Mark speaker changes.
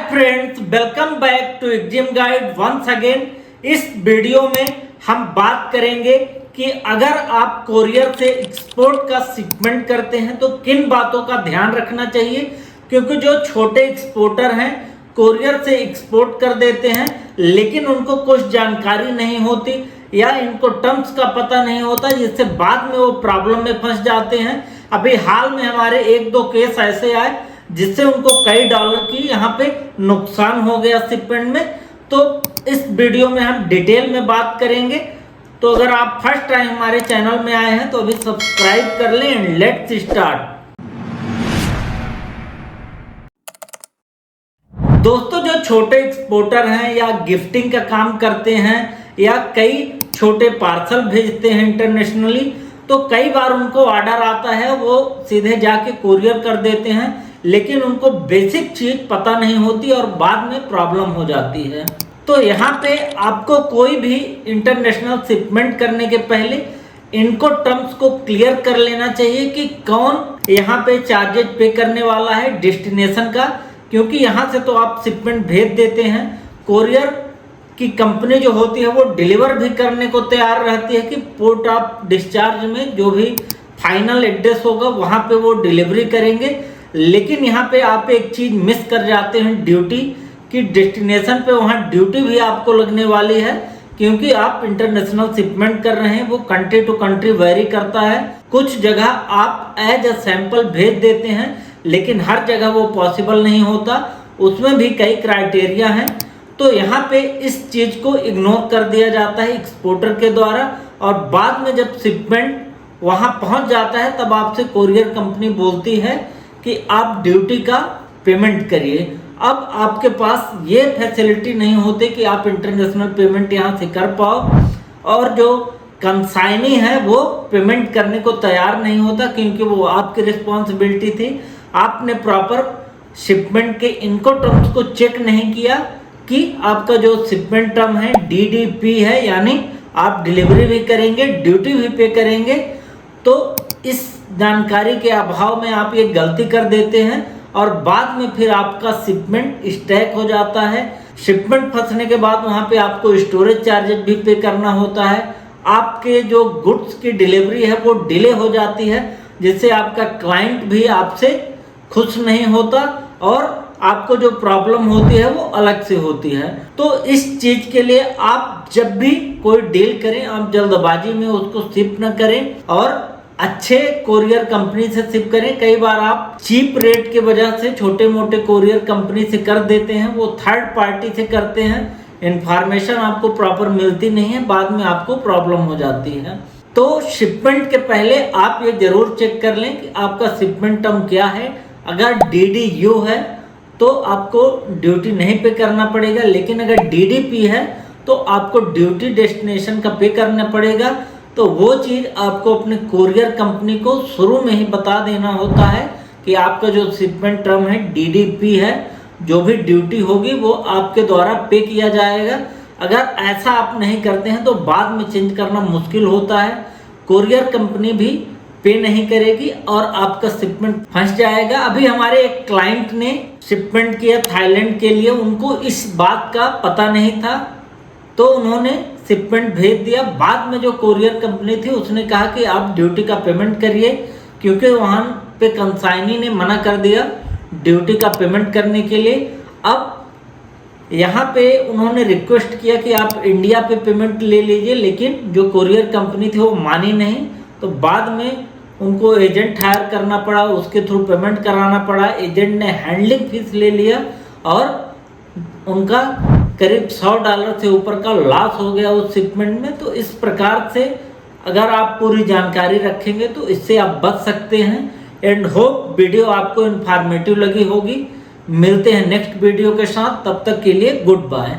Speaker 1: Friends, welcome back to exam guide once again. इस video में हम बात करेंगे कि अगर आप कोरियर से एक्सपोर्ट का शिपमेंट करते हैं तो किन बातों का ध्यान रखना चाहिए, क्योंकि जो छोटे एक्सपोर्टर हैं कोरियर से एक्सपोर्ट कर देते हैं लेकिन उनको कुछ जानकारी नहीं होती या इनको टर्म्स का पता नहीं होता, जिससे बाद में वो प्रॉब्लम में फंस जाते हैं। अभी हाल में हमारे 1-2 केस ऐसे आए जिससे उनको कई डॉलर की यहाँ पे नुकसान हो गया शिपमेंट में। तो इस वीडियो में हम डिटेल में बात करेंगे। तो अगर आप फर्स्ट टाइम हमारे चैनल में आए हैं तो अभी सब्सक्राइब कर लें एंड लेट्स स्टार्ट। दोस्तों, जो छोटे एक्सपोर्टर हैं या गिफ्टिंग का काम करते हैं या कई छोटे पार्सल भेजते हैं इंटरनेशनली, तो कई बार उनको ऑर्डर आता है, वो सीधे जाके कोरियर कर देते हैं लेकिन उनको बेसिक चीज पता नहीं होती और बाद में प्रॉब्लम हो जाती है। तो यहाँ पे आपको कोई भी इंटरनेशनल शिपमेंट करने के पहले इनको टर्म्स को क्लियर कर लेना चाहिए कि कौन यहाँ पे चार्जेज पे करने वाला है डेस्टिनेशन का, क्योंकि यहाँ से तो आप शिपमेंट भेज देते हैं, कोरियर की कंपनी जो होती है वो डिलीवर भी करने को तैयार रहती है कि पोर्ट ऑफ डिस्चार्ज में जो भी फाइनल एड्रेस होगा वहाँ पे वो डिलीवरी करेंगे। लेकिन यहाँ पे आप एक चीज मिस कर जाते हैं, ड्यूटी की। डेस्टिनेशन पे वहाँ ड्यूटी भी आपको लगने वाली है, क्योंकि आप इंटरनेशनल शिपमेंट कर रहे हैं। वो कंट्री टू कंट्री वेरी करता है। कुछ जगह आप एज अ सैंपल भेज देते हैं लेकिन हर जगह वो पॉसिबल नहीं होता, उसमें भी कई क्राइटेरिया हैं। तो यहाँ पे इस चीज को इग्नोर कर दिया जाता है एक्सपोर्टर के द्वारा, और बाद में जब शिपमेंट वहाँ पहुँच जाता है तब आपसे कोरियर कंपनी बोलती है कि आप ड्यूटी का पेमेंट करिए। अब आपके पास ये फैसिलिटी नहीं होती कि आप इंटरनेशनल पेमेंट यहाँ से कर पाओ, और जो कंसाइनी है वो पेमेंट करने को तैयार नहीं होता, क्योंकि वो आपकी रिस्पॉन्सिबिलिटी थी। आपने प्रॉपर शिपमेंट के इनको टर्म्स को चेक नहीं किया कि आपका जो शिपमेंट टर्म है DDP है, यानी आप डिलीवरी भी करेंगे, ड्यूटी भी पे करेंगे। तो इस जानकारी के अभाव में आप ये गलती कर देते हैं और बाद में फिर आपका शिपमेंट स्टैक हो जाता है। शिपमेंट फंसने के बाद वहाँ पे आपको स्टोरेज चार्जेस भी पे करना होता है। आपके जो गुड्स की डिलीवरी है वो डिले हो जाती है, जिससे आपका क्लाइंट भी आपसे खुश नहीं होता और आपको जो प्रॉब्लम होती है वो अलग से होती है। तो इस चीज के लिए आप जब भी कोई डील करें, आप जल्दबाजी में उसको शिप न करें और अच्छे कोरियर कंपनी से शिप करें। कई बार आप चीप रेट के वजह से छोटे मोटे कोरियर कंपनी से कर देते हैं, वो थर्ड पार्टी से करते हैं, इंफॉर्मेशन आपको प्रॉपर मिलती नहीं है, बाद में आपको प्रॉब्लम हो जाती है। तो शिपमेंट के पहले आप ये जरूर चेक कर लें कि आपका शिपमेंट टर्म क्या है। अगर DDU है तो आपको ड्यूटी नहीं पे करना पड़ेगा, लेकिन अगर DDP है तो आपको ड्यूटी डेस्टिनेशन का पे करना पड़ेगा। तो वो चीज़ आपको अपने कोरियर कंपनी को शुरू में ही बता देना होता है कि आपका जो शिपमेंट टर्म है DDP है, जो भी ड्यूटी होगी वो आपके द्वारा पे किया जाएगा। अगर ऐसा आप नहीं करते हैं तो बाद में चेंज करना मुश्किल होता है, कोरियर कंपनी भी पे नहीं करेगी और आपका शिपमेंट फंस जाएगा। अभी हमारे एक क्लाइंट ने शिपमेंट किया थाईलैंड के लिए, उनको इस बात का पता नहीं था तो उन्होंने शिपमेंट भेज दिया। बाद में जो कोरियर कंपनी थी उसने कहा कि आप ड्यूटी का पेमेंट करिए, क्योंकि वहाँ पे कंसाइनी ने मना कर दिया ड्यूटी का पेमेंट करने के लिए। अब यहाँ पे उन्होंने रिक्वेस्ट किया कि आप इंडिया पे पेमेंट ले लीजिए, लेकिन जो कोरियर कंपनी थी वो मानी नहीं। तो बाद में उनको एजेंट हायर करना पड़ा, उसके थ्रू पेमेंट कराना पड़ा। एजेंट ने हैंडलिंग फीस ले लिया और उनका करीब $100 से ऊपर का लॉस हो गया उस शिपमेंट में। तो इस प्रकार से अगर आप पूरी जानकारी रखेंगे तो इससे आप बच सकते हैं। एंड होप वीडियो आपको इन्फॉर्मेटिव लगी होगी। मिलते हैं नेक्स्ट वीडियो के साथ, तब तक के लिए गुड बाय।